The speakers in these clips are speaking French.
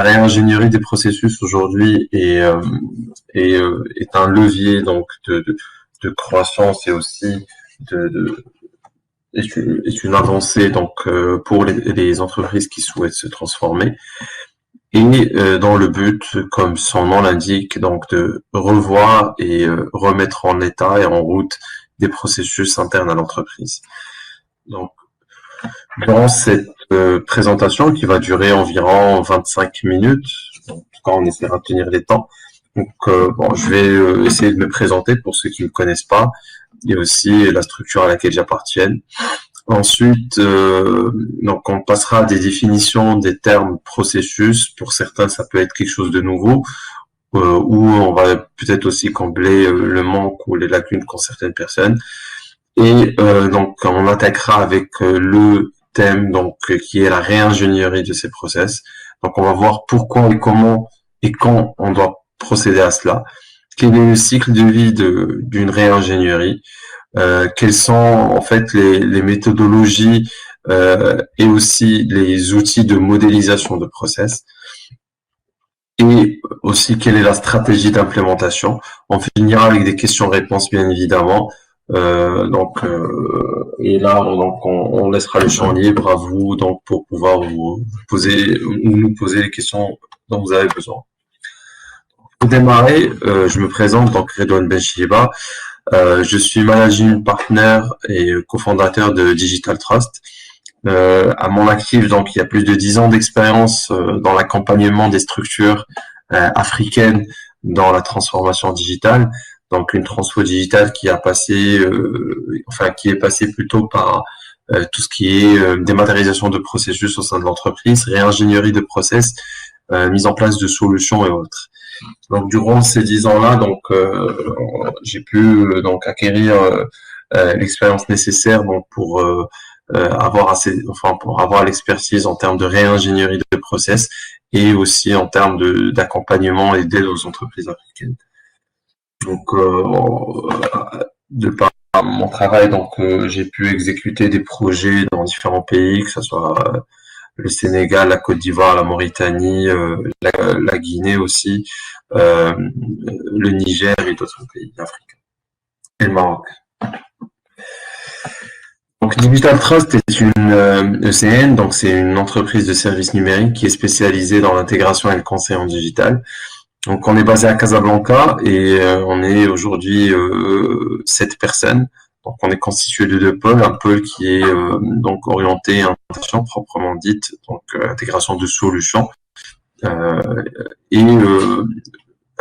la réingénierie des processus aujourd'hui est un levier donc de croissance et aussi est une avancée donc pour les entreprises qui souhaitent se transformer. Et dans le but, comme son nom l'indique, donc de revoir et remettre en état et en route des processus internes à l'entreprise. Donc, durant cette présentation qui va durer environ 25 minutes, en tout cas on essaiera de tenir les temps. Donc, je vais essayer de me présenter pour ceux qui ne me connaissent pas et aussi la structure à laquelle j'appartiens. Ensuite, donc on passera à des définitions des termes processus. Pour certains, ça peut être quelque chose de nouveau, ou on va peut-être aussi combler le manque ou les lacunes qu'ont certaines personnes. Et donc on attaquera avec le thème donc qui est la réingénierie de ces process. Donc on va voir pourquoi et comment et quand on doit procéder à cela. Quel est le cycle de vie d'une réingénierie? Quelles sont en fait les méthodologies et aussi les outils de modélisation de process, et aussi quelle est la stratégie d'implémentation. On finira avec des questions-réponses bien évidemment. Et là donc on laissera le champ libre à vous donc pour pouvoir vous poser ou nous poser les questions dont vous avez besoin. Pour démarrer, je me présente, donc Redouane Benchiriba. Je suis managing partner et cofondateur de Digital Trust. À mon actif, donc, il y a plus de 10 ans d'expérience dans l'accompagnement des structures africaines dans la transformation digitale. Donc, une transfo digitale qui a passé, qui est passée plutôt par tout ce qui est dématérialisation de processus au sein de l'entreprise, réingénierie de process, mise en place de solutions et autres. Donc durant ces 10 ans-là, donc j'ai pu donc acquérir l'expérience nécessaire donc pour avoir l'expertise en termes de réingénierie de process et aussi en termes d'accompagnement et d'aide aux entreprises africaines. Donc de par mon travail, donc j'ai pu exécuter des projets dans différents pays, que ce soit le Sénégal, la Côte d'Ivoire, la Mauritanie, la Guinée aussi, le Niger et d'autres pays africains, et le Maroc. Donc Digital Trust est une ECN, donc c'est une entreprise de services numériques qui est spécialisée dans l'intégration et le conseil en digital. Donc on est basé à Casablanca et on est aujourd'hui 7 personnes. Donc on est constitué de 2 pôles, un pôle qui est donc orienté à intégration proprement dite, donc intégration de solutions, et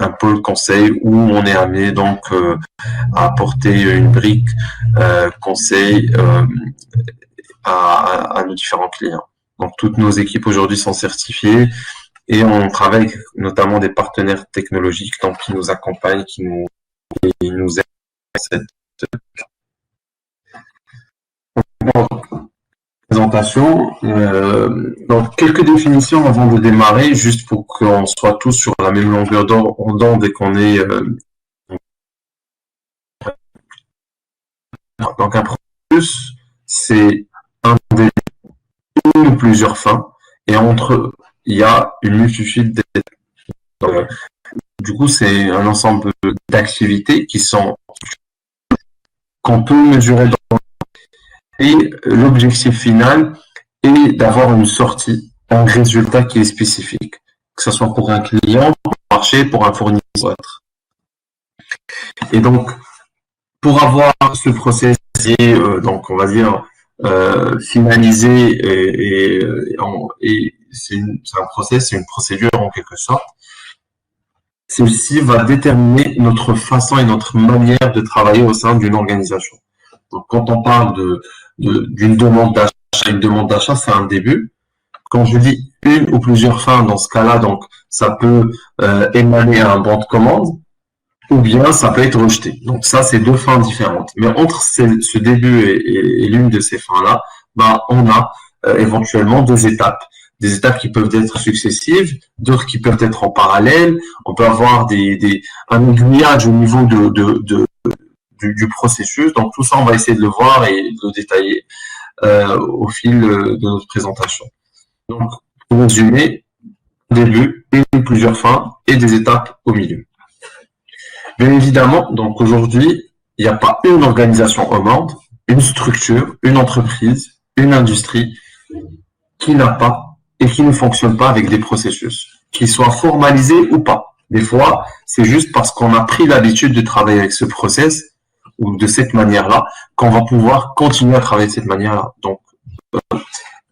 un pôle conseil où on est amené donc à apporter une brique conseil à nos différents clients. Donc toutes nos équipes aujourd'hui sont certifiées et on travaille avec notamment des partenaires technologiques donc, qui nous accompagnent, qui nous aident dans cette présentation. Donc quelques définitions avant de démarrer, juste pour qu'on soit tous sur la même longueur d'onde et qu'on ait donc un processus, c'est un des une ou plusieurs fins, et entre il y a une multitude d'étapes. Du coup, c'est un ensemble d'activités qu'on peut mesurer dans. Et l'objectif final est d'avoir une sortie, un résultat qui est spécifique, que ce soit pour un client, pour un marché, pour un fournisseur ou autre. Et donc, pour avoir ce process, donc on va dire finalisé, et c'est un process, c'est une procédure en quelque sorte. Celle-ci va déterminer notre façon et notre manière de travailler au sein d'une organisation. Donc, quand on parle d'une demande d'achat, une demande d'achat, c'est un début. Quand je dis une ou plusieurs fins, dans ce cas-là, donc ça peut émaner à un bon de commande, ou bien ça peut être rejeté. Donc ça, c'est 2 fins différentes. Mais entre ce début et l'une de ces fins-là, on a éventuellement 2 étapes. Des étapes qui peuvent être successives, d'autres qui peuvent être en parallèle. On peut avoir un aiguillage au niveau du processus. Donc tout ça, on va essayer de le voir et de le détailler au fil de notre présentation. Donc, pour résumer, début, une ou plusieurs fins et des étapes au milieu. Bien évidemment, donc aujourd'hui, il n'y a pas une organisation au monde, une structure, une entreprise, une industrie qui n'a pas et qui ne fonctionne pas avec des processus, qu'ils soient formalisés ou pas. Des fois, c'est juste parce qu'on a pris l'habitude de travailler avec ce process ou de cette manière-là qu'on va pouvoir continuer à travailler de cette manière-là. Donc,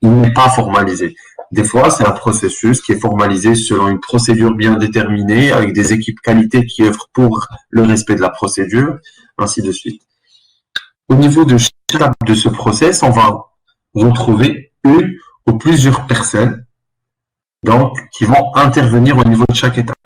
il n'est pas formalisé. Des fois, c'est un processus qui est formalisé selon une procédure bien déterminée, avec des équipes qualité qui œuvrent pour le respect de la procédure, ainsi de suite. Au niveau de chaque étape de ce process, on va retrouver une ou plusieurs personnes donc, qui vont intervenir au niveau de chaque étape.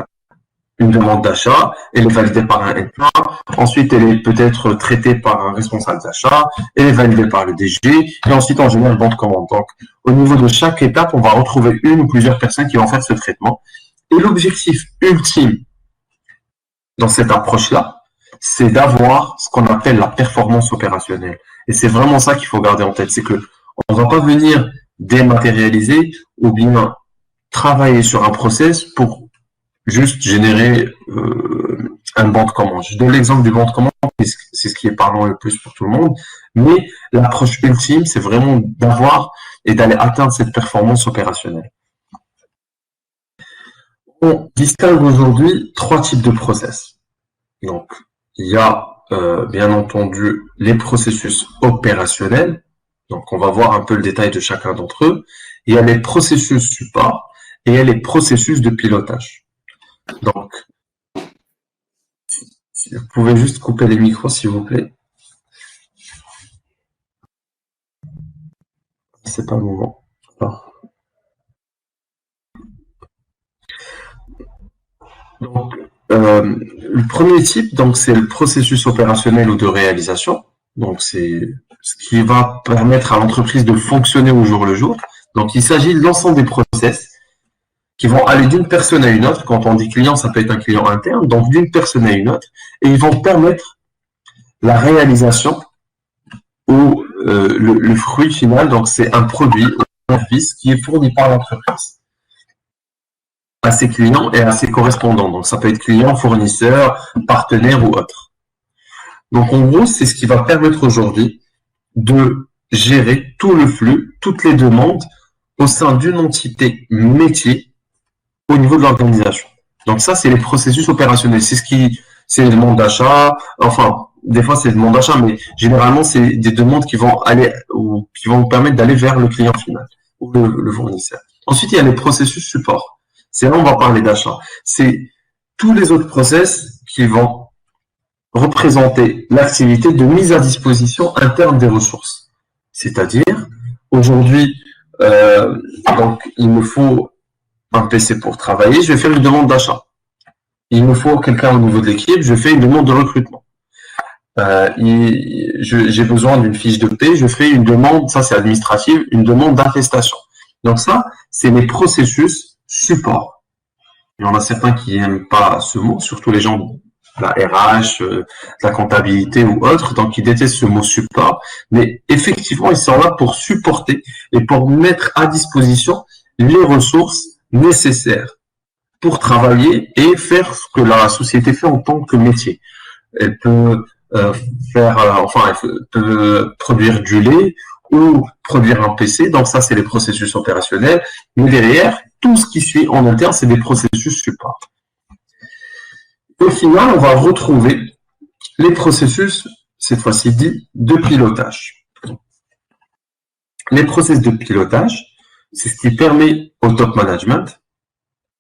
Une demande d'achat, elle est validée par un NPA, ensuite elle est peut-être traitée par un responsable d'achat, elle est validée par le DG, et ensuite on génère le bon de commande. Donc, au niveau de chaque étape, on va retrouver une ou plusieurs personnes qui vont faire ce traitement. Et l'objectif ultime dans cette approche-là, c'est d'avoir ce qu'on appelle la performance opérationnelle. Et c'est vraiment ça qu'il faut garder en tête, c'est que on ne va pas venir dématérialiser ou bien travailler sur un process pour juste générer un bon de commande. Je donne l'exemple du bon de commande, c'est ce qui est parlant le plus pour tout le monde, mais l'approche ultime, c'est vraiment d'avoir et d'aller atteindre cette performance opérationnelle. On distingue aujourd'hui 3 types de process. Donc, il y a bien entendu les processus opérationnels, donc on va voir un peu le détail de chacun d'entre eux. Il y a les processus support et il y a les processus de pilotage. Donc, vous pouvez juste couper les micros, s'il vous plaît. C'est pas le moment. Donc, le premier type, donc, c'est le processus opérationnel ou de réalisation. Donc, c'est ce qui va permettre à l'entreprise de fonctionner au jour le jour. Donc, il s'agit de l'ensemble des process qui vont aller d'une personne à une autre. Quand on dit client, ça peut être un client interne, donc d'une personne à une autre, et ils vont permettre la réalisation ou le fruit final, donc c'est un produit ou un service qui est fourni par l'entreprise à ses clients et à ses correspondants. Donc ça peut être client, fournisseur, partenaire ou autre. Donc en gros, c'est ce qui va permettre aujourd'hui de gérer tout le flux, toutes les demandes au sein d'une entité métier au niveau de l'organisation. Donc ça, c'est les processus opérationnels. C'est les demandes d'achat. Enfin, des fois, c'est des demandes d'achat, mais généralement, c'est des demandes qui vont aller ou qui vont vous permettre d'aller vers le client final ou le fournisseur. Ensuite, il y a les processus support. C'est là où on va parler d'achat. C'est tous les autres process qui vont représenter l'activité de mise à disposition interne des ressources. C'est-à-dire, aujourd'hui, donc, il me faut un PC pour travailler, je vais faire une demande d'achat. Il me faut quelqu'un au niveau de l'équipe, je fais une demande de recrutement. J'ai besoin d'une fiche de paie, je fais une demande, ça c'est administratif, une demande d'attestation. Donc ça, c'est les processus support. Il y en a certains qui n'aiment pas ce mot, surtout les gens de la RH, de la comptabilité ou autres, donc ils détestent ce mot support. Mais effectivement, ils sont là pour supporter et pour mettre à disposition les ressources nécessaires pour travailler et faire ce que la société fait en tant que métier. Elle peut elle peut produire du lait ou produire un PC, donc ça c'est les processus opérationnels, mais derrière, tout ce qui suit en interne, c'est des processus support. Au final, on va retrouver les processus, cette fois-ci dit, de pilotage. Les processus de pilotage, c'est ce qui permet au top management,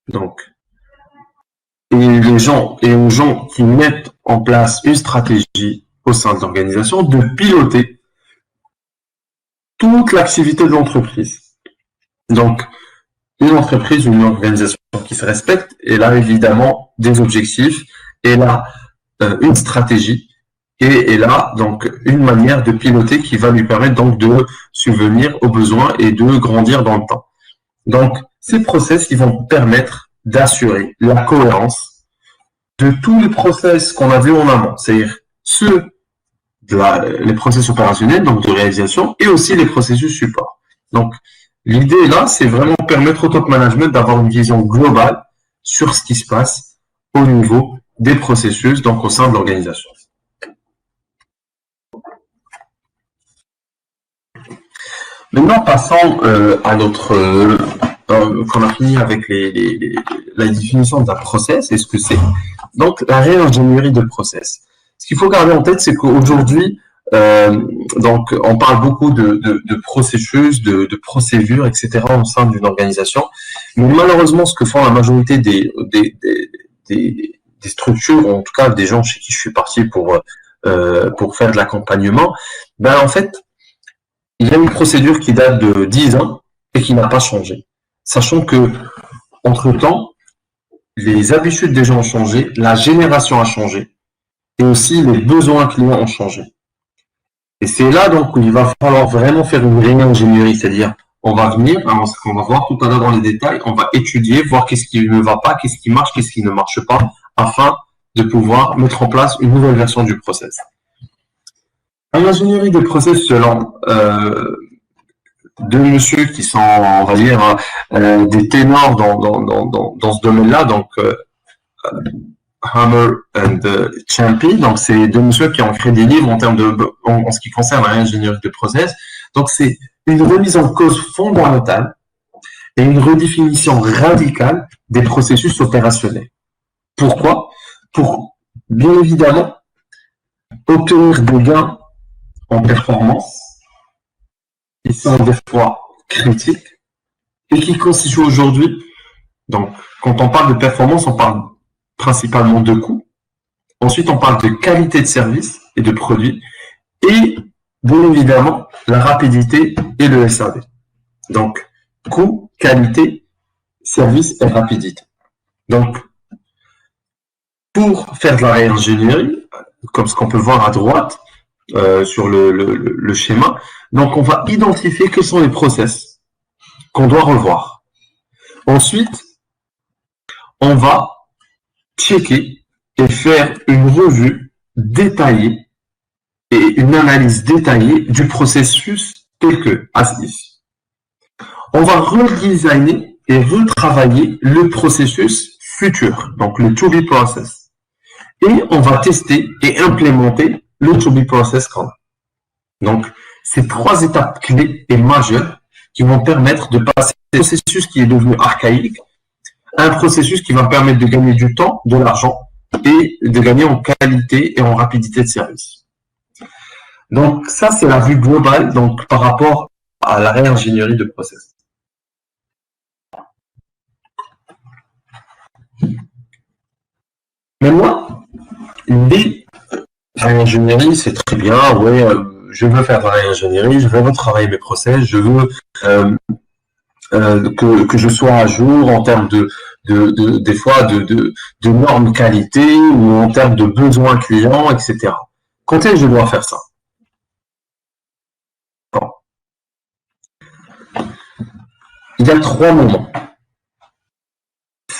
donc, et aux gens qui mettent en place une stratégie au sein de l'organisation, de piloter toute l'activité de l'entreprise. Donc, une entreprise ou une organisation qui se respecte, elle a évidemment des objectifs, elle a une stratégie, et elle a donc une manière de piloter qui va lui permettre donc de subvenir aux besoins et de grandir dans le temps. Donc, ces process qui vont permettre d'assurer la cohérence de tous les process qu'on a vus en amont, c'est-à-dire les process opérationnels, donc de réalisation, et aussi les processus support. Donc, L'idée là, c'est vraiment permettre au top management d'avoir une vision globale sur ce qui se passe au niveau des processus, donc au sein de l'organisation. Maintenant, passons à notre... qu'on a fini avec la définition d'un process et ce que c'est. Donc, la réingénierie de process. Ce qu'il faut garder en tête, c'est qu'aujourd'hui, donc, on parle beaucoup de processus, de procédures, etc. au sein d'une organisation. Mais malheureusement, ce que font la majorité des structures, ou en tout cas des gens chez qui je suis parti pour faire de l'accompagnement, ben en fait, il y a une procédure qui date de 10 ans et qui n'a pas changé. Sachant que, entre-temps, les habitudes des gens ont changé, la génération a changé, et aussi les besoins clients ont changé. Et c'est là donc où il va falloir vraiment faire une réingénierie, c'est-à-dire on va venir, on va voir tout à l'heure dans les détails, on va étudier, voir qu'est-ce qui ne va pas, qu'est-ce qui marche, qu'est-ce qui ne marche pas, afin de pouvoir mettre en place une nouvelle version du process. L'ingénierie de process selon deux messieurs qui sont, on va dire, des ténors dans ce domaine-là, donc Hammer and Champy. Donc, c'est deux messieurs qui ont créé des livres en ce qui concerne l'ingénierie de process. Donc, c'est une remise en cause fondamentale et une redéfinition radicale des processus opérationnels. Pourquoi? Pour, bien évidemment, obtenir des gains en performance qui sont des fois critiques et qui constituent aujourd'hui, donc, quand on parle de performance, on parle principalement de coûts. Ensuite, on parle de qualité de service et de produits. Et, bien évidemment, la rapidité et le SAV. Donc, coût, qualité, service et rapidité. Donc, pour faire de la réingénierie, comme ce qu'on peut voir à droite sur le schéma, donc on va identifier quels sont les process qu'on doit revoir. Ensuite, on va checker et faire une revue détaillée et une analyse détaillée du processus tel que ici. On va redesigner et retravailler le processus futur, donc le to be process. Et on va tester et implémenter le to be process qu'on a. Donc, c'est trois étapes clés et majeures qui vont permettre de passer un processus qui est devenu archaïque à un processus qui va permettre de gagner du temps, de l'argent et de gagner en qualité et en rapidité de service. Donc, ça, c'est la vue globale donc, par rapport à la réingénierie de process. Maintenant, les réingénierie, c'est très bien, ouais, je veux faire de la réingénierie, je veux retravailler mes process, je veux que je sois à jour en termes des fois de normes qualité ou en termes de besoins clients, etc. Quand est-ce que je dois faire ça? Bon. Il y a 3 moments.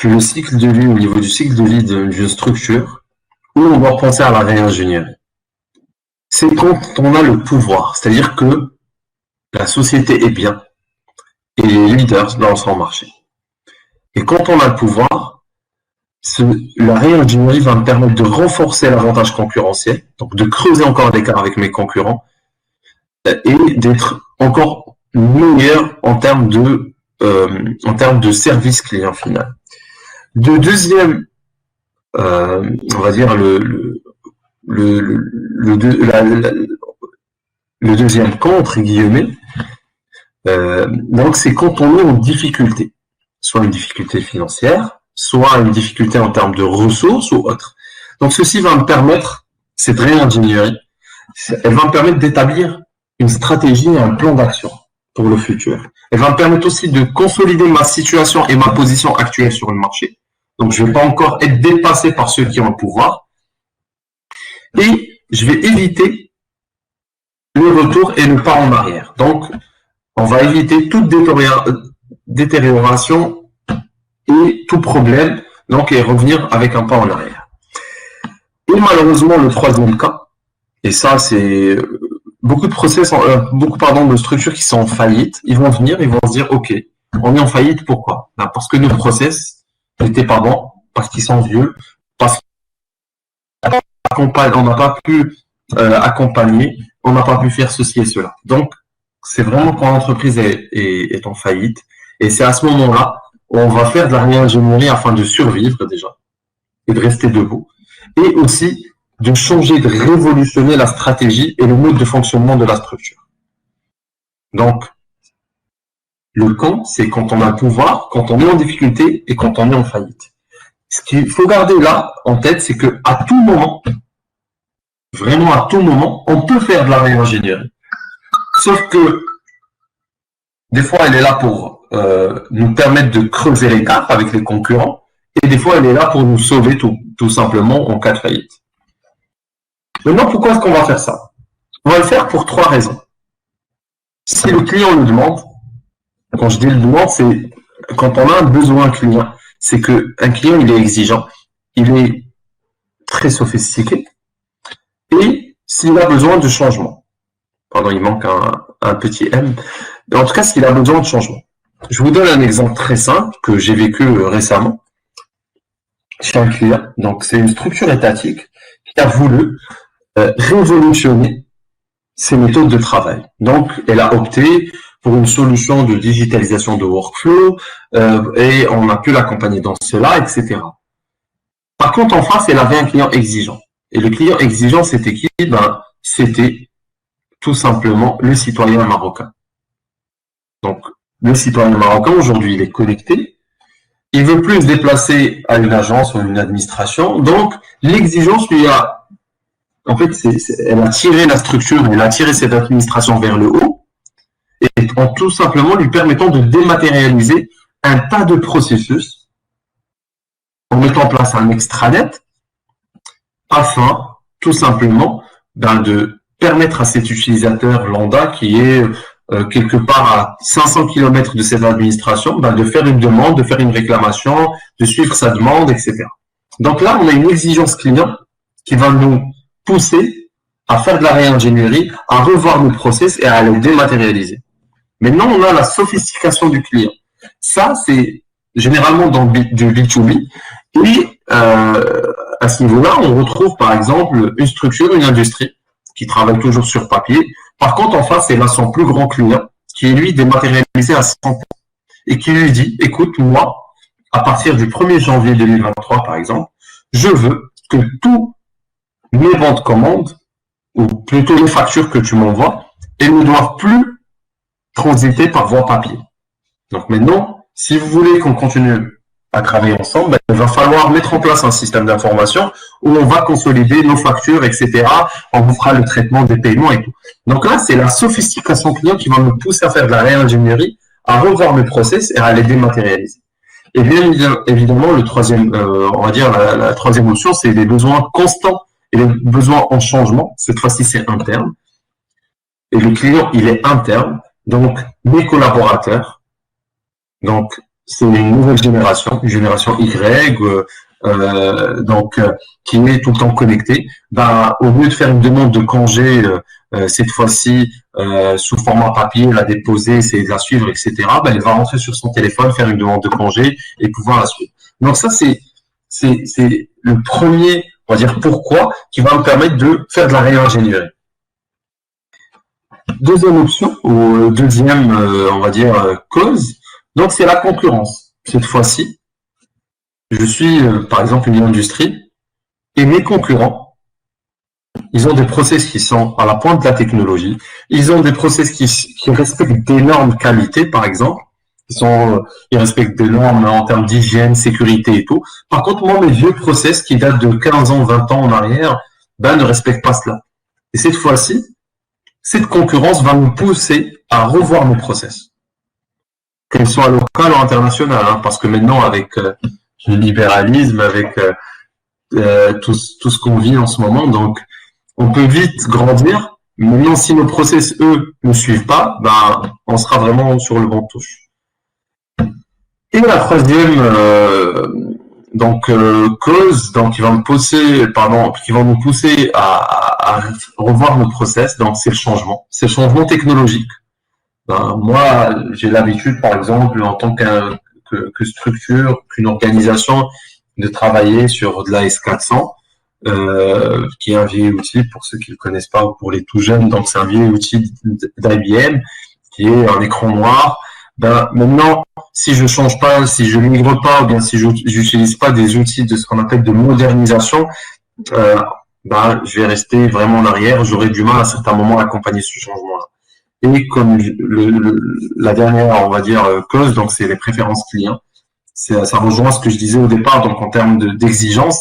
Le cycle de vie, au niveau du cycle de vie d'une structure, où on doit penser à la réingénierie. C'est quand on a le pouvoir, c'est-à-dire que la société est bien et les leaders dans son marché. Et quand on a le pouvoir, la réingénierie va me permettre de renforcer l'avantage concurrentiel, donc de creuser encore l'écart avec mes concurrents et d'être encore meilleur en termes de service client final. Le deuxième, on va dire le deuxième cas, entre guillemets, donc c'est quand on est en difficulté, soit une difficulté financière, soit une difficulté en termes de ressources ou autre. Donc ceci va me permettre, cette réingénierie, elle va me permettre d'établir une stratégie et un plan d'action pour le futur. Elle va me permettre aussi de consolider ma situation et ma position actuelle sur le marché. Donc je ne vais pas encore être dépassé par ceux qui ont le pouvoir. Et je vais éviter le retour et le pas en arrière. Donc, on va éviter toute détérioration et tout problème, donc, et revenir avec un pas en arrière. Et malheureusement, le troisième cas, et ça, c'est beaucoup de de structures qui sont en faillite, ils vont venir, ils vont se dire, OK, on est en faillite, pourquoi? Ben, parce que nos process n'étaient pas bons, parce qu'ils sont vieux, parce qu'on n'a pas pu accompagner, on n'a pas pu faire ceci et cela. Donc, c'est vraiment quand l'entreprise est en faillite, et c'est à ce moment-là où on va faire de la réingénierie afin de survivre déjà, et de rester debout, et aussi de changer, de révolutionner la stratégie et le mode de fonctionnement de la structure. Donc, le quand, c'est quand on a le pouvoir, quand on est en difficulté et quand on est en faillite. Ce qu'il faut garder là en tête, c'est que à tout moment, vraiment à tout moment, on peut faire de la réingénierie. Sauf que des fois, elle est là pour nous permettre de creuser l'écart avec les concurrents, et des fois, elle est là pour nous sauver tout simplement en cas de faillite. Maintenant, pourquoi est-ce qu'on va faire ça? On va le faire pour 3 raisons. Si le client le demande, quand je dis le demande, c'est quand on a un besoin client, c'est qu'un client, il est exigeant, il est très sophistiqué, et s'il a besoin de changement. Pardon, il manque un petit M. Mais en tout cas, s'il a besoin de changement. Je vous donne un exemple très simple que j'ai vécu récemment chez un client. Donc, c'est une structure étatique qui a voulu révolutionner ses méthodes de travail. Donc, elle a opté pour une solution de digitalisation de workflow et on a pu l'accompagner dans cela, etc. Par contre, en face, elle avait un client exigeant. Et le client exigeant, c'était qui? C'était tout simplement le citoyen marocain. Donc, le citoyen marocain, aujourd'hui, il est connecté. Il veut plus se déplacer à une agence ou à une administration. Donc, l'exigence lui a, en fait, elle a tiré la structure, elle a tiré cette administration vers le haut, et en tout simplement lui permettant de dématérialiser un tas de processus, en mettant en place un extranet, afin, tout simplement, de permettre à cet utilisateur lambda qui est quelque part à 500 km de cette administration, de faire une demande, de faire une réclamation, de suivre sa demande, etc. Donc là, on a une exigence client qui va nous pousser à faire de la réingénierie, à revoir nos process et à les dématérialiser. Maintenant, on a la sophistication du client. Ça, c'est généralement dans du B2B. Et à ce niveau-là, on retrouve par exemple une structure, une industrie qui travaille toujours sur papier. Par contre, en face, c'est là son plus grand client qui est lui dématérialisé à 100% et qui lui dit, écoute, moi, à partir du 1er janvier 2023, par exemple, je veux que tous mes bons de commande, ou plutôt les factures que tu m'envoies, elles ne doivent plus transiter par voie papier. Donc maintenant, si vous voulez qu'on continue à travailler ensemble, il va falloir mettre en place un système d'information où on va consolider nos factures, etc. On vous fera le traitement des paiements et tout. Donc là, c'est la sophistication client qui va nous pousser à faire de la réingénierie, à revoir mes process et à les dématérialiser. Et bien évidemment, le troisième, on va dire la troisième option, c'est les besoins constants et les besoins en changement. Cette fois-ci, c'est interne. Et le client, il est interne. Donc, mes collaborateurs, donc c'est une nouvelle génération, une génération Y, qui est tout le temps connectée. Au lieu de faire une demande de congé, cette fois-ci sous format papier, la déposer, essayer de la suivre, etc. Elle va rentrer sur son téléphone, faire une demande de congé et pouvoir la suivre. Donc ça, c'est le premier, on va dire pourquoi, qui va me permettre de faire de la réingénierie. Deuxième option, ou deuxième, on va dire, cause, donc c'est la concurrence. Cette fois-ci, je suis, par exemple, une industrie, et mes concurrents, ils ont des process qui sont à la pointe de la technologie, ils ont des process qui respectent d'énormes qualités, par exemple, ils respectent des normes en termes d'hygiène, sécurité et tout. Par contre, moi, mes vieux process qui datent de 15 ans, 20 ans en arrière, ne respectent pas cela. Et cette fois-ci, cette concurrence va nous pousser à revoir nos process, qu'elles soient locales ou internationales, parce que maintenant, avec le libéralisme, avec tout ce qu'on vit en ce moment, donc on peut vite grandir. Maintenant, si nos process, eux, ne suivent pas, on sera vraiment sur le banc de touche. Et la troisième Donc cause, donc qui vont nous pousser à revoir nos process. Donc c'est le changement technologique. Ben, moi, j'ai l'habitude, par exemple, en tant que structure, qu'une organisation, de travailler sur de la S400, qui est un vieil outil pour ceux qui ne le connaissent pas ou pour les tout jeunes. Donc c'est un vieil outil d'IBM qui est un écran noir. Ben maintenant, si je change pas, si je migre pas, ou bien si je n'utilise pas des outils de ce qu'on appelle de modernisation, ben je vais rester vraiment en arrière. J'aurai du mal à certains moments à accompagner ce changement-là. Et comme la dernière, on va dire, cause, donc c'est les préférences clients. Ça rejoint ce que je disais au départ, donc en termes d'exigence.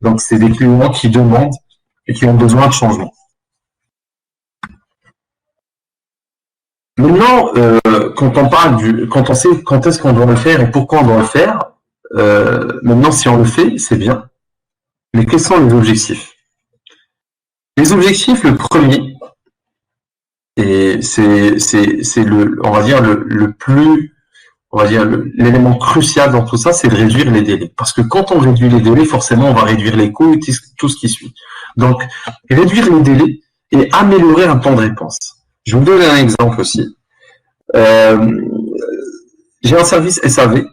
Donc c'est des clients qui demandent et qui ont besoin de changement. Maintenant, quand on parle quand on sait quand est-ce qu'on doit le faire et pourquoi on doit le faire, maintenant si on le fait, c'est bien. Mais quels sont les objectifs? Les objectifs, le premier, et c'est on va dire le plus, on va dire l'élément crucial dans tout ça, c'est de réduire les délais. Parce que quand on réduit les délais, forcément, on va réduire les coûts et tout ce qui suit. Donc, réduire les délais et améliorer un temps de réponse. Je vous donne un exemple aussi. J'ai un service SAV.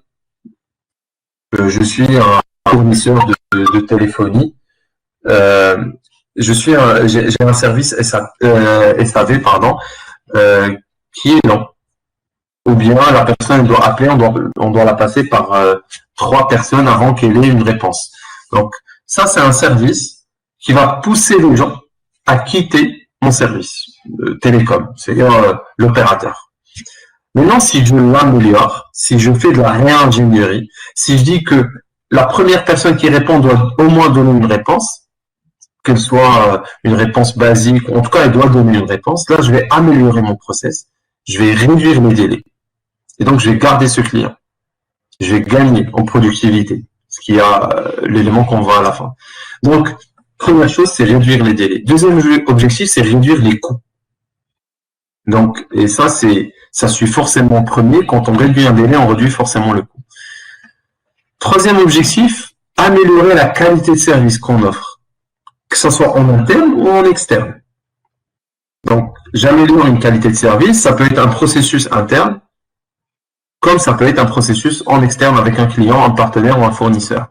Je suis un fournisseur de téléphonie. J'ai un service SAV, pardon, qui est lent. Ou bien la personne doit appeler, on doit la passer par 3 personnes avant qu'elle ait une réponse. Donc ça, c'est un service qui va pousser les gens à quitter mon service télécom, c'est-à-dire l'opérateur. Maintenant, si je l'améliore, si je fais de la réingénierie, si je dis que la première personne qui répond doit au moins donner une réponse, qu'elle soit une réponse basique, en tout cas, elle doit donner une réponse, là, je vais améliorer mon process, je vais réduire mes délais. Et donc, je vais garder ce client. Je vais gagner en productivité, ce qui a l'élément qu'on voit à la fin. Donc, première chose, c'est réduire les délais. Deuxième objectif, c'est réduire les coûts. Donc, et ça suit forcément premier. Quand on réduit un délai, on réduit forcément le coût. Troisième objectif, améliorer la qualité de service qu'on offre, que ce soit en interne ou en externe. Donc, j'améliore une qualité de service. Ça peut être un processus interne, comme ça peut être un processus en externe avec un client, un partenaire ou un fournisseur.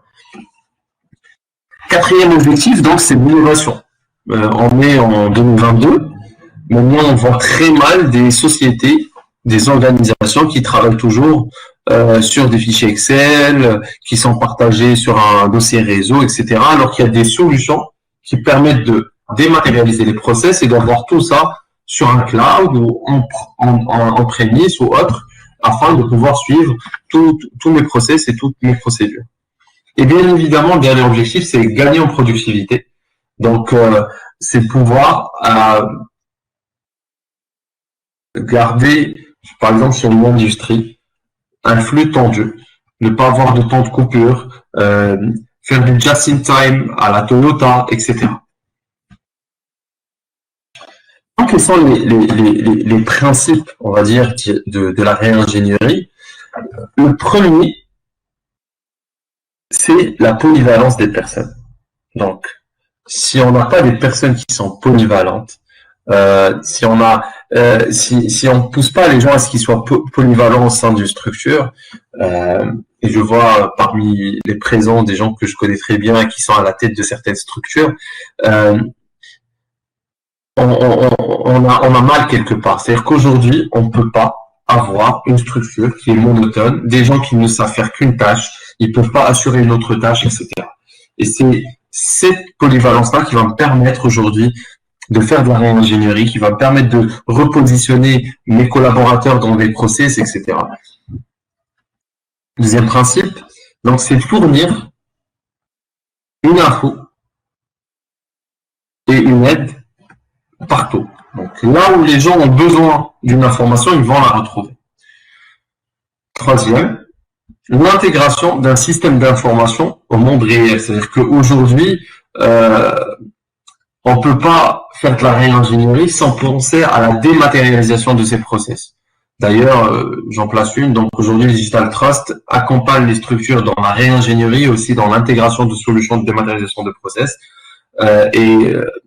Quatrième objectif, donc, c'est l'innovation. On est en 2022. Maintenant, on voit très mal des sociétés, des organisations qui travaillent toujours sur des fichiers Excel, qui sont partagés sur un dossier réseau, etc. Alors qu'il y a des solutions qui permettent de dématérialiser les process et d'avoir tout ça sur un cloud ou en prémisse ou autre, afin de pouvoir suivre tous mes process et toutes mes procédures. Et bien évidemment, le dernier objectif, c'est gagner en productivité. Donc, c'est pouvoir garder, par exemple, sur l'industrie, un flux tendu, ne pas avoir de temps de coupure, faire du just-in-time à la Toyota, etc. Donc, quels sont les principes, on va dire, de la réingénierie? Le premier, c'est la polyvalence des personnes. Donc, si on n'a pas des personnes qui sont polyvalentes, si on ne pousse pas les gens à ce qu'ils soient polyvalents au sein d'une structure, et je vois parmi les présents des gens que je connais très bien et qui sont à la tête de certaines structures, on a mal quelque part. C'est-à-dire qu'aujourd'hui, on ne peut pas avoir une structure qui est monotone, des gens qui ne savent faire qu'une tâche, ils ne peuvent pas assurer une autre tâche, etc. Et c'est cette polyvalence-là qui va me permettre aujourd'hui de faire de la réingénierie, qui va me permettre de repositionner mes collaborateurs dans des process, etc. Deuxième principe, donc, c'est de fournir une info et une aide partout. Donc, là où les gens ont besoin d'une information, ils vont la retrouver. Troisième, l'intégration d'un système d'information au monde réel. C'est-à-dire qu'aujourd'hui, on ne peut pas faire de la réingénierie sans penser à la dématérialisation de ces process. D'ailleurs, j'en place une. Donc aujourd'hui, le Digital Trust accompagne les structures dans la réingénierie et aussi dans l'intégration de solutions de dématérialisation de process.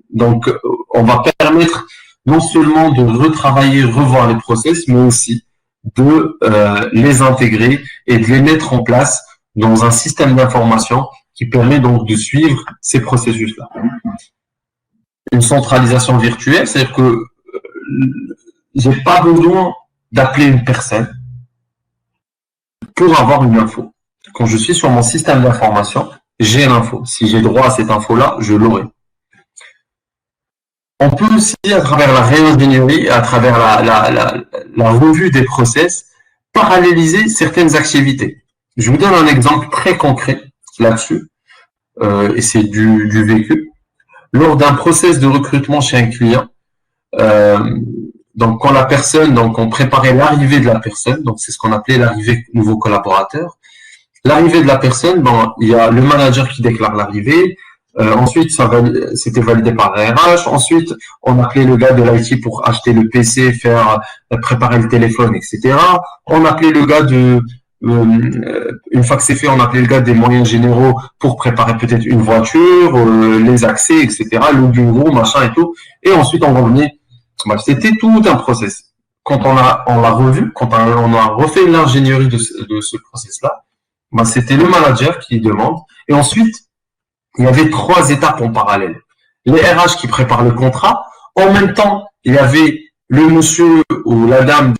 Donc, on va permettre non seulement de retravailler, revoir les process, mais aussi de les intégrer et de les mettre en place dans un système d'information qui permet donc de suivre ces processus-là. Une centralisation virtuelle, c'est-à-dire que j'ai pas besoin d'appeler une personne pour avoir une info. Quand je suis sur mon système d'information, j'ai l'info. Si j'ai droit à cette info-là, je l'aurai. On peut aussi, à travers la réingénierie, à travers la revue des process, paralléliser certaines activités. Je vous donne un exemple très concret là-dessus, et c'est du vécu. Lors d'un process de recrutement chez un client, donc quand la personne, donc on préparait l'arrivée de la personne, donc c'est ce qu'on appelait l'arrivée nouveau collaborateur. L'arrivée de la personne, bon, il y a le manager qui déclare l'arrivée. Ensuite, c'était validé par la RH. Ensuite, on appelait le gars de l'IT pour acheter le PC, préparer le téléphone, etc. On appelait le gars une fois que c'est fait, on appelait le gars des moyens généraux pour préparer peut-être une voiture, les accès, etc. Le bureau, machin et tout. Et ensuite, on revenait. C'était tout un process. Quand on l'a revu, quand on a refait l'ingénierie de ce process-là, c'était le manager qui demande. Et ensuite, il y avait 3 étapes en parallèle. Les RH qui préparent le contrat. En même temps, il y avait le monsieur ou la dame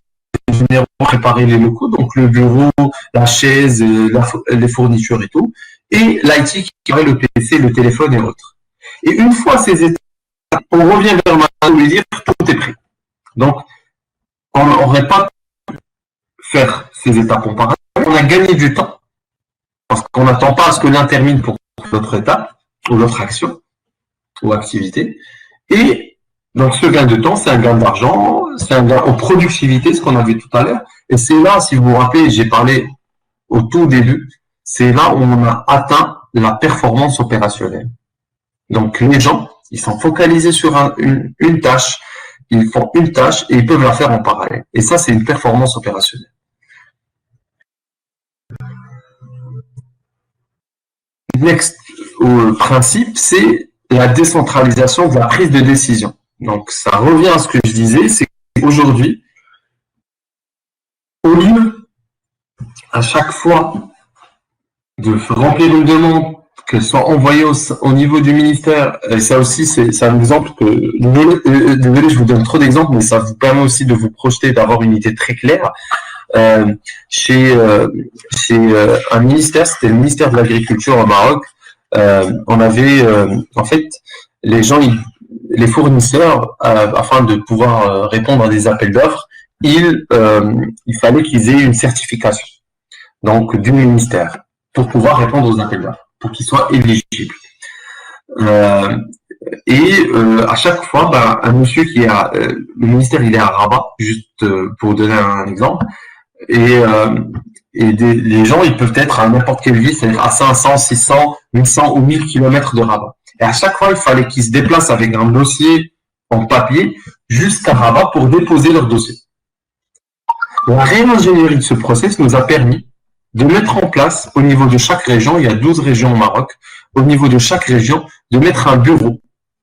généraux pour préparer les locaux, donc le bureau, la chaise, les fournitures et tout. Et l'IT qui aurait le PC, le téléphone et autres. Et une fois ces étapes, on revient vers le manager et lui dire tout est prêt. Donc, on n'aurait pas pu faire ces étapes en parallèle. On a gagné du temps. Parce qu'on n'attend pas à ce que l'un termine pour l'autre étape, ou l'autre action, ou activité. Et donc ce gain de temps, c'est un gain d'argent, c'est un gain en productivité, ce qu'on a vu tout à l'heure. Et c'est là, si vous vous rappelez, j'ai parlé au tout début, c'est là où on a atteint la performance opérationnelle. Donc les gens, ils sont focalisés sur une tâche, ils font une tâche et ils peuvent la faire en parallèle. Et ça, c'est une performance opérationnelle. Next principe, c'est la décentralisation de la prise de décision. Donc, ça revient à ce que je disais, c'est qu'aujourd'hui, au lieu, à chaque fois, de remplir une demande, qu'elle soit envoyée au niveau du ministère, et ça aussi, c'est un exemple que, désolé, je vous donne trop d'exemples, mais ça vous permet aussi de vous projeter, d'avoir une idée très claire. Chez un ministère, c'était le ministère de l'Agriculture au Maroc, on avait, en fait, les fournisseurs, afin de pouvoir répondre à des appels d'offres, il fallait qu'ils aient une certification, donc du ministère, pour pouvoir répondre aux appels d'offres, pour qu'ils soient éligibles. À chaque fois, un monsieur le ministère, il est à Rabat, juste pour vous donner un exemple, les gens, ils peuvent être à n'importe quelle ville, c'est-à-dire à 500, 600, 800 ou 1000 kilomètres de Rabat. Et à chaque fois, il fallait qu'ils se déplacent avec un dossier en papier jusqu'à Rabat pour déposer leur dossier. La réingénierie de ce process nous a permis de mettre en place, au niveau de chaque région, il y a 12 régions au Maroc, au niveau de chaque région, de mettre un bureau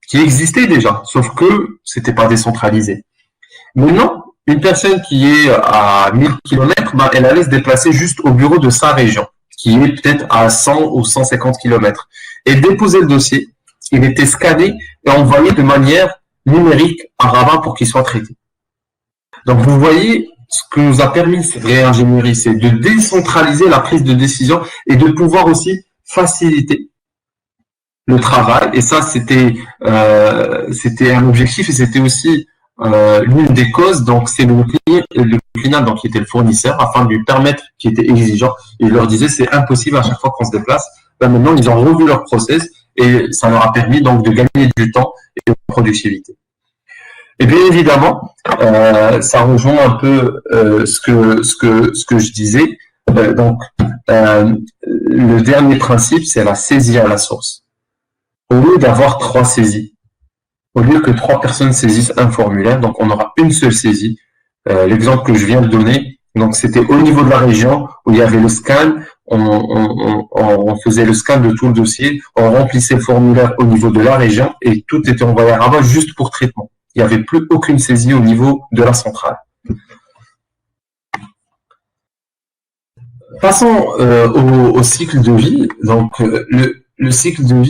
qui existait déjà, sauf que c'était pas décentralisé. Maintenant, une personne qui est à 1000 km, elle allait se déplacer juste au bureau de sa région, qui est peut-être à 100 ou 150 km. Et déposer le dossier, il était scanné et envoyé de manière numérique à Rabat pour qu'il soit traité. Donc vous voyez, ce que nous a permis cette réingénierie, c'est de décentraliser la prise de décision et de pouvoir aussi faciliter le travail. Et ça, c'était un objectif et c'était aussi l'une des causes. Donc c'est le client donc qui était le fournisseur, afin de lui permettre, qui était exigeant, et il leur disait c'est impossible à chaque fois qu'on se déplace. Maintenant ils ont revu leur process et ça leur a permis donc de gagner du temps et de productivité. Et bien évidemment, ça rejoint un peu ce que je disais. Le dernier principe, c'est la saisie à la source. Au lieu d'avoir 3 saisies, au lieu que 3 personnes saisissent un formulaire, donc on aura une seule saisie L'exemple que je viens de donner, donc c'était au niveau de la région où il y avait le scan, on faisait le scan de tout le dossier, on remplissait le formulaire au niveau de la région et tout était envoyé à Rabat juste pour traitement. Il n'y avait plus aucune saisie au niveau de la centrale. Passons au cycle de vie. Donc le cycle de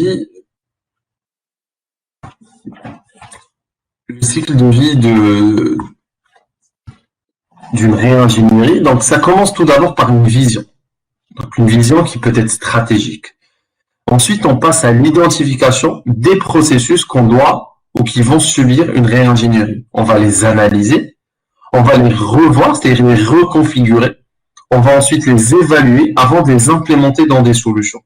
vie, d'une réingénierie. Donc ça commence tout d'abord par une vision. Donc une vision qui peut être stratégique. Ensuite, on passe à l'identification des processus qu'on doit ou qui vont subir une réingénierie. On va les analyser, on va les revoir, c'est-à-dire les reconfigurer. On va ensuite les évaluer avant de les implémenter dans des solutions.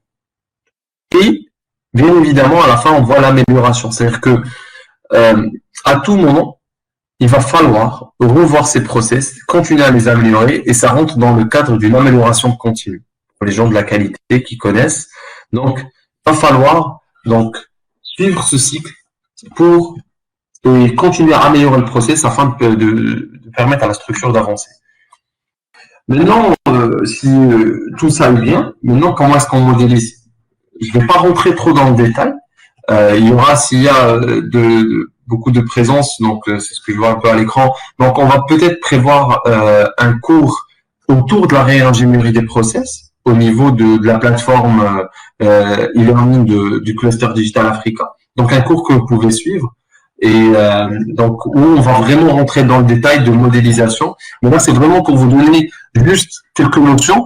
Et, bien évidemment, à la fin, on voit l'amélioration. C'est-à-dire que à tout moment, il va falloir revoir ces process, continuer à les améliorer, et ça rentre dans le cadre d'une amélioration continue. Pour les gens de la qualité qui connaissent. Donc, il va falloir suivre ce cycle pour continuer à améliorer le process afin de permettre à la structure d'avancer. Maintenant, si tout ça est bien, maintenant, comment est-ce qu'on modélise? Je ne vais pas rentrer trop dans le détail. Il y aura, s'il y a beaucoup de présence, donc c'est ce que je vois un peu à l'écran, donc on va peut-être prévoir un cours autour de la réingénierie des process au niveau de la plateforme e-learning du cluster Digital Africa. Donc un cours que vous pouvez suivre et donc où on va vraiment rentrer dans le détail de modélisation. Mais là, c'est vraiment pour vous donner juste quelques notions.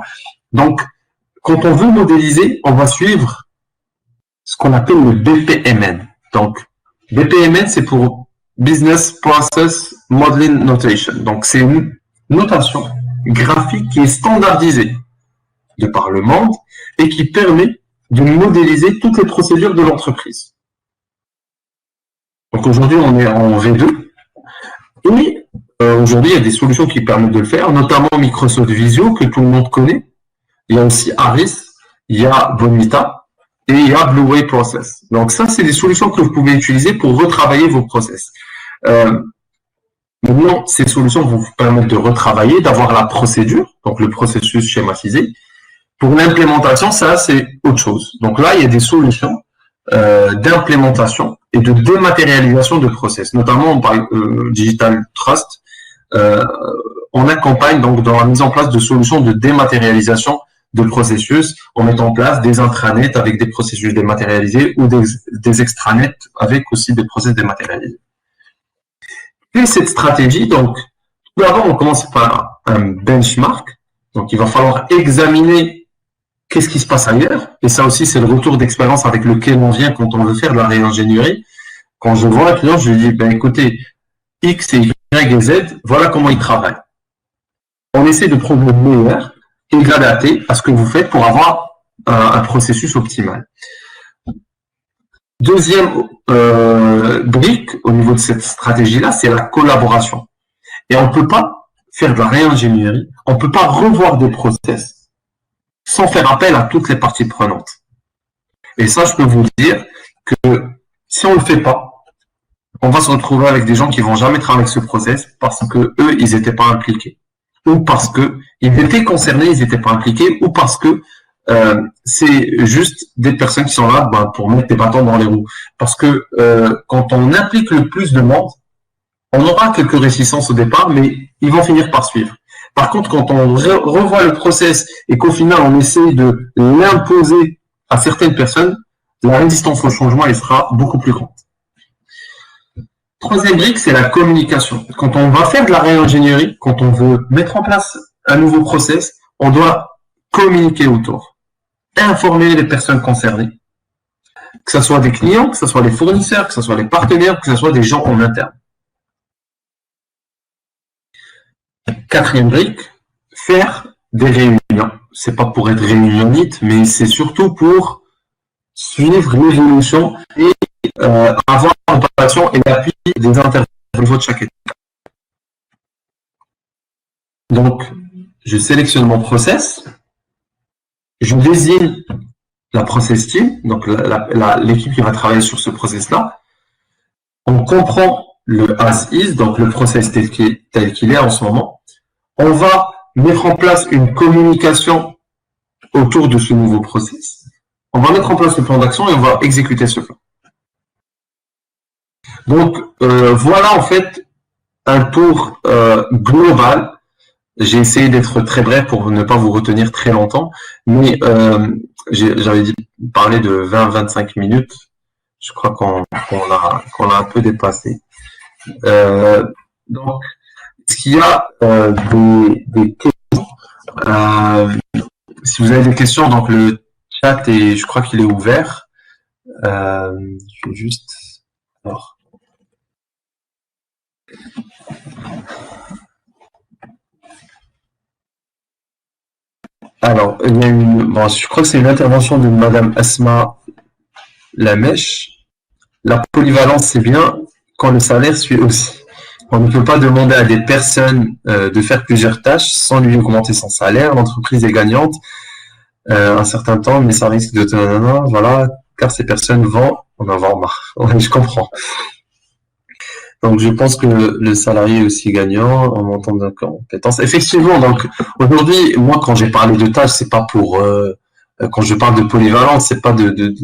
Donc, quand on veut modéliser, on va suivre ce qu'on appelle le BPMN. Donc, BPMN, c'est pour Business Process Modeling Notation. Donc, c'est une notation graphique qui est standardisée de par le monde et qui permet de modéliser toutes les procédures de l'entreprise. Donc, aujourd'hui, on est en V2 et aujourd'hui, il y a des solutions qui permettent de le faire, notamment Microsoft Visio, que tout le monde connaît. Il y a aussi Aris, il y a Bonita et il y a Blue Way Process. Donc ça, c'est des solutions que vous pouvez utiliser pour retravailler vos process. Maintenant, ces solutions vont vous permettre de retravailler, d'avoir la procédure, donc le processus schématisé. Pour l'implémentation, ça, c'est autre chose. Donc là, il y a des solutions d'implémentation et de dématérialisation de process, notamment par Digital Trust. On accompagne donc dans la mise en place de solutions de dématérialisation de processus en mettant en place des intranets avec des processus dématérialisés ou des extranets avec aussi des process dématérialisés. Et cette stratégie, donc, tout d'abord, on commence par un benchmark. Donc, il va falloir examiner qu'est-ce qui se passe ailleurs. Et ça aussi, c'est le retour d'expérience avec lequel on vient quand on veut faire de la réingénierie. Quand je vois un client, je lui dis, ben, écoutez, X et Y et Z, voilà comment ils travaillent. On essaie de prendre le meilleur et de l'adapter à ce que vous faites pour avoir un processus optimal. Deuxième brique au niveau de cette stratégie-là, c'est la collaboration. Et on ne peut pas faire de la réingénierie, on ne peut pas revoir des process sans faire appel à toutes les parties prenantes. Et ça, je peux vous dire que si on ne le fait pas, on va se retrouver avec des gens qui vont jamais travailler avec ce process parce que eux, ils n'étaient pas impliqués. Ou parce que ils étaient concernés, ils n'étaient pas impliqués, ou parce que c'est juste des personnes qui sont là pour mettre des bâtons dans les roues. Parce que quand on implique le plus de monde, on aura quelques réticences au départ, mais ils vont finir par suivre. Par contre, quand on revoit le process et qu'au final, on essaie de l'imposer à certaines personnes, la résistance au changement, elle sera beaucoup plus grande. Troisième brique, c'est la communication. Quand on va faire de la réingénierie, quand on veut mettre en place un nouveau process, on doit communiquer autour, informer les personnes concernées, que ce soit des clients, que ce soit les fournisseurs, que ce soit les partenaires, que ce soit des gens en interne. Quatrième brique, faire des réunions. C'est pas pour être réunionnite, mais c'est surtout pour suivre l'évolution et avoir en passion et l'appui des intervenants de chaque étape. Donc, je sélectionne mon process, je désigne la process team, donc l'équipe qui va travailler sur ce process-là. On comprend le as is, donc le process tel qu'il est en ce moment. On va mettre en place une communication autour de ce nouveau process. On va mettre en place le plan d'action et on va exécuter ce plan. Donc, voilà en fait un tour global. J'ai essayé d'être très bref pour ne pas vous retenir très longtemps, mais j'avais dit parler de 20-25 minutes. Je crois qu'on l'a un peu dépassé. Donc, est-ce qu'il y a des questions? Si vous avez des questions, donc le chat je crois qu'il est ouvert. Je vais juste. Alors, il y a je crois que c'est une intervention de Madame Asma Lamèche. La polyvalence, c'est bien quand le salaire suit aussi. On ne peut pas demander à des personnes de faire plusieurs tâches sans lui augmenter son salaire. L'entreprise est gagnante un certain temps, mais ça risque de... Voilà, car ces personnes vont en avoir marre. Ouais, je comprends. Donc, je pense que le salarié est aussi gagnant en montant de compétences. Effectivement, donc aujourd'hui, moi, quand j'ai parlé de tâches, c'est pas pour... quand je parle de polyvalence, c'est pas de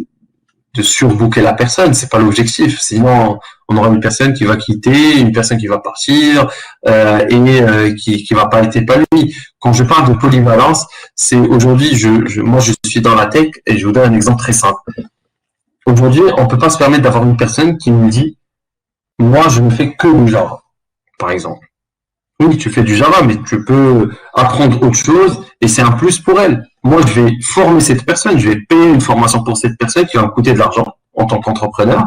surbooker la personne, c'est pas l'objectif. Sinon, on aura une personne qui va quitter, une personne qui va partir qui va pas être épanouie. Quand je parle de polyvalence, c'est aujourd'hui, moi, je suis dans la tech et je vous donne un exemple très simple. Aujourd'hui, on peut pas se permettre d'avoir une personne qui nous dit moi, je ne fais que du Java, par exemple. Oui, tu fais du Java, mais tu peux apprendre autre chose et c'est un plus pour elle. Moi, je vais former cette personne, je vais payer une formation pour cette personne qui va me coûter de l'argent en tant qu'entrepreneur.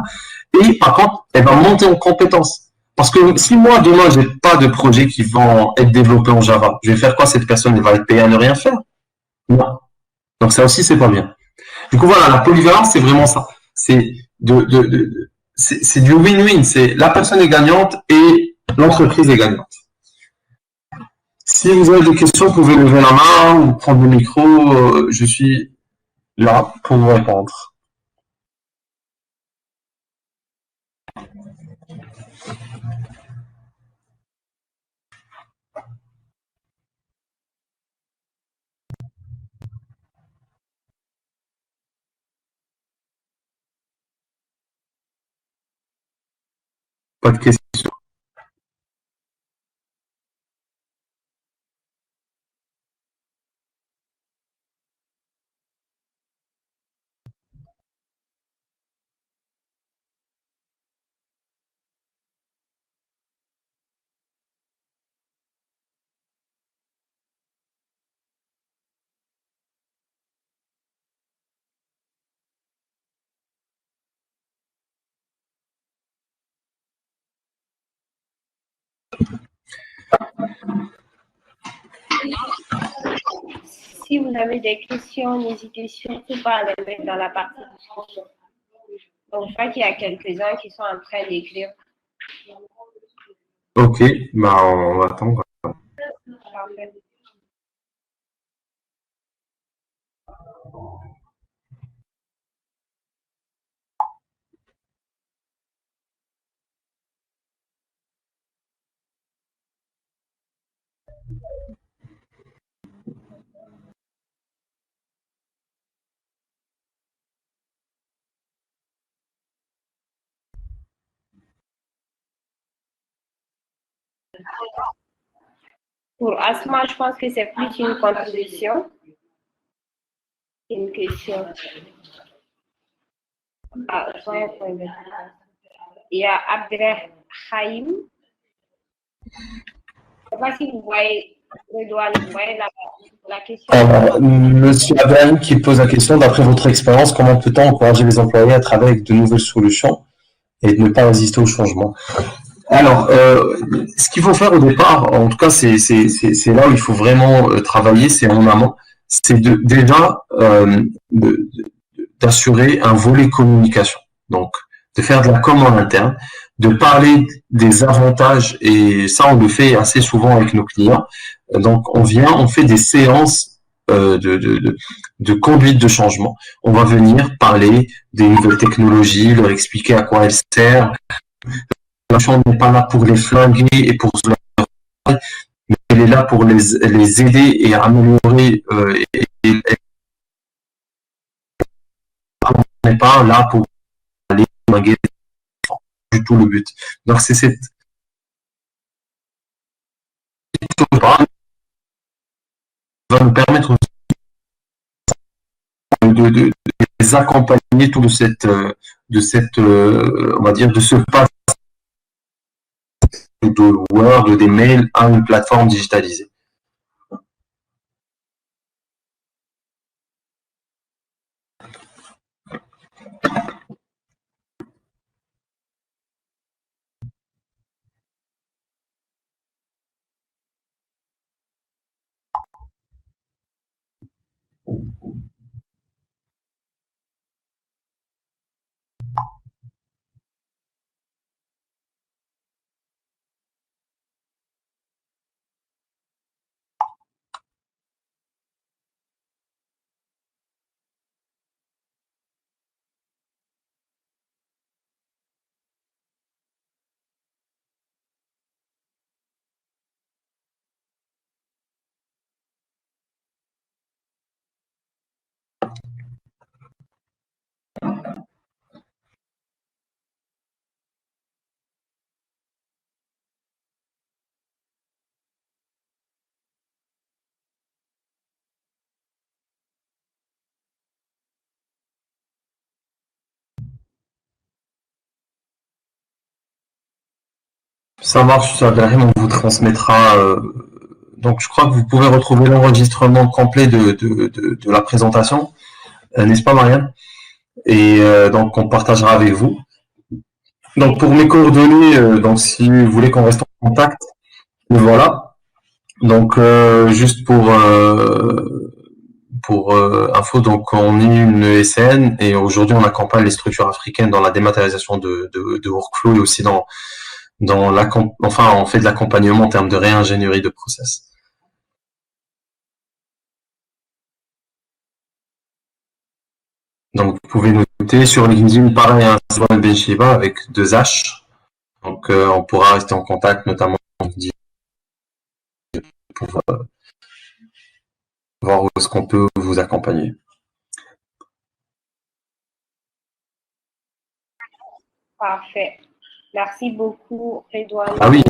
Et par contre, elle va monter en compétences. Parce que si moi, demain, j'ai pas de projets qui vont être développés en Java, je vais faire quoi? Cette personne, elle va être payée à ne rien faire? Non. Donc ça aussi, c'est pas bien. Du coup, voilà, la polyvalence, c'est vraiment ça. C'est c'est du win-win. C'est la personne est gagnante et l'entreprise est gagnante. Si vous avez des questions, vous pouvez lever la main ou prendre le micro. Je suis là pour vous répondre. Pas de questions. Si vous avez des questions, n'hésitez surtout pas à les mettre dans la partie discussion. Donc, je vois qu'il y a quelques-uns qui sont en train d'écrire. Ok, bah on va attendre. Parfait. Pour Asma, je pense que c'est plus une contribution qu'une question. Ah, je vois un point de vue. Il y a Abdelhaïm. Je ne sais pas si vous voyez le doigt, vous voyez la question. Monsieur Abdelhaïm qui pose la question, d'après votre expérience, comment peut-on encourager les employés à travailler avec de nouvelles solutions et de ne pas résister au changement? Alors, ce qu'il faut faire au départ, en tout cas, c'est là où il faut vraiment travailler, c'est en amont, c'est déjà d'assurer un volet communication. Donc, de faire de la com en interne, de parler des avantages, et ça, on le fait assez souvent avec nos clients. Donc, on fait des séances de conduite de changement. On va venir parler des nouvelles technologies, leur expliquer à quoi elles servent, l'application n'est pas là pour les flinguer et pour se mais elle est là pour les aider et améliorer et on n'est pas là pour aller flinguer du tout le but. Donc c'est cette chose va nous permettre de les accompagner tout on va dire, de ce pas de Word, des mails à une plateforme digitalisée. Ça marche, ça, Abdelrahim, on vous transmettra. Donc, je crois que vous pouvez retrouver l'enregistrement complet de la présentation, n'est-ce pas, Marianne? Et donc, on partagera avec vous. Donc, pour mes coordonnées, donc si vous voulez qu'on reste en contact, voilà. Donc, juste pour info, donc on est une ESN et aujourd'hui on accompagne les structures africaines dans la dématérialisation de workflow et aussi enfin on fait de l'accompagnement en termes de réingénierie de process. Donc vous pouvez noter sur LinkedIn pareil un Swan Benchiba avec 2 H. Donc on pourra rester en contact notamment pour voir où est-ce qu'on peut vous accompagner. Parfait. Merci beaucoup, Redouane. Ah oui,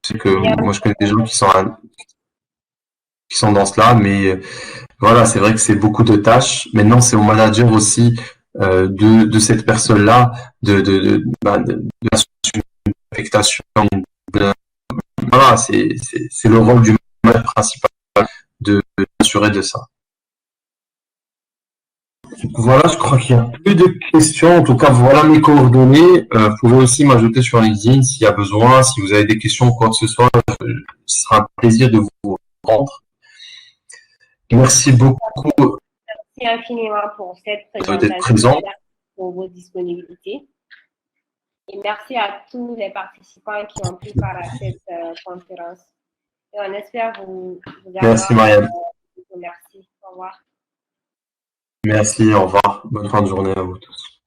c'est que moi je connais des gens qui sont dans cela, mais voilà, c'est vrai que c'est beaucoup de tâches. Maintenant, c'est au manager aussi de cette personne-là de l'affectation. Voilà, c'est le rôle du manager principal de s'assurer de ça. Voilà, je crois qu'il n'y a plus de questions. En tout cas, voilà mes coordonnées. Vous pouvez aussi m'ajouter sur LinkedIn s'il y a besoin. Si vous avez des questions ou quoi que ce soit, ce sera un plaisir de vous rendre. Merci beaucoup. Merci infiniment pour cette d'être présent. Pour vos disponibilités. Et merci à tous les participants qui ont pris part à cette conférence. Et on espère vous avoir. Merci, Marianne. Merci. Au revoir. Merci, au revoir. Bonne fin de journée à vous tous.